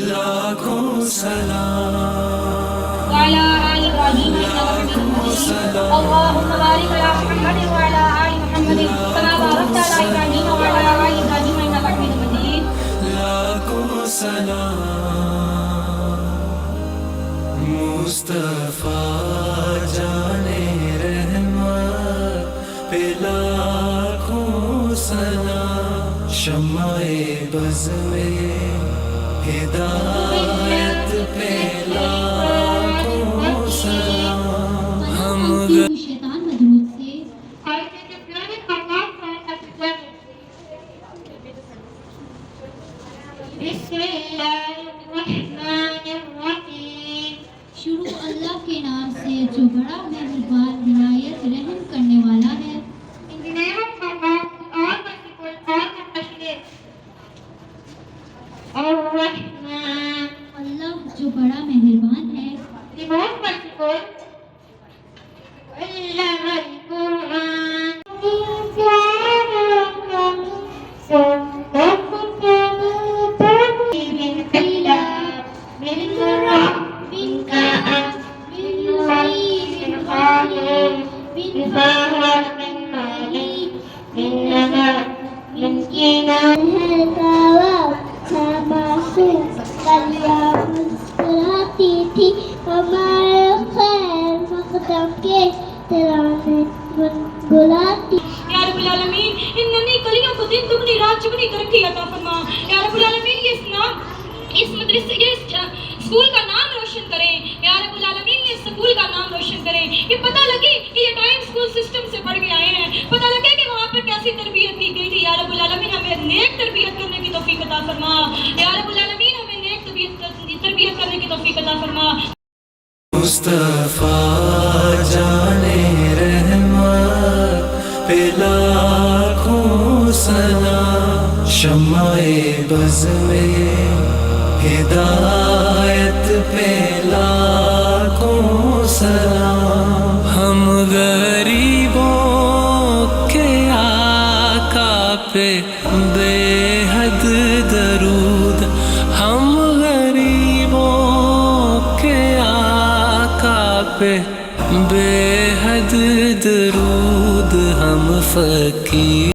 لاکھوں سلام وعلى آل إبراهيم إنك حميد مجيد اللهم بارك على محمد وعلى آل محمد كما باركت على إبراهيم وعلى آل إبراهيم إنك حميد مجيد لاکھوں سلام مصطفیٰ جانے رحمت پہ لاکھوں سلام شمع بز میں ہدایت پہ لاکھوں سلام ہم شیطان مدرود سے بسم اللہ الرحمن الرحیم شروع اللہ کے نام سے جو بڑا مہربان نہایت رحم کرنے والا ہے. In the name of Allah, all merciful, all compassionate. Ar-Rahman, اللہ جو بڑا مہربان ہے. the most merciful. علم القرآن مسکراتی تھی ہمارے خیر مقدم کے ترانے گنگلاتی. یا رب العالمین ان ننھی کلیوں کو دن دگنی رات چگنی ترقی عطا فرما. یا رب العالمین یہ اس مدرسے یہ اسکول کا نام روشن کریں. یا رب العالمین یہ اسکول کا نام روشن کریں. یہ پتہ لگے کہ یہ ٹائم اسکول سسٹم سے پڑھ کے آئے ہیں. پتہ لگے کہ وہاں پر کیسی تربیت کی گئی تھی. یا رب العالمین ہمیں نیک تربیت کرنے کی توفیق عطا فرما. یا رب العالمین ہمیں نیک تربیت کرنے کی توفیق عطا فرما. مصطفیٰ جانے رحمت پہ لاکھوں سلام شمع بز میں ہدایت پہ لاکھوں سلام ہم غریبوں کے آقا پہ بے حد درود ہم غریبوں کے آقا پہ بے حد درود ہم فقیر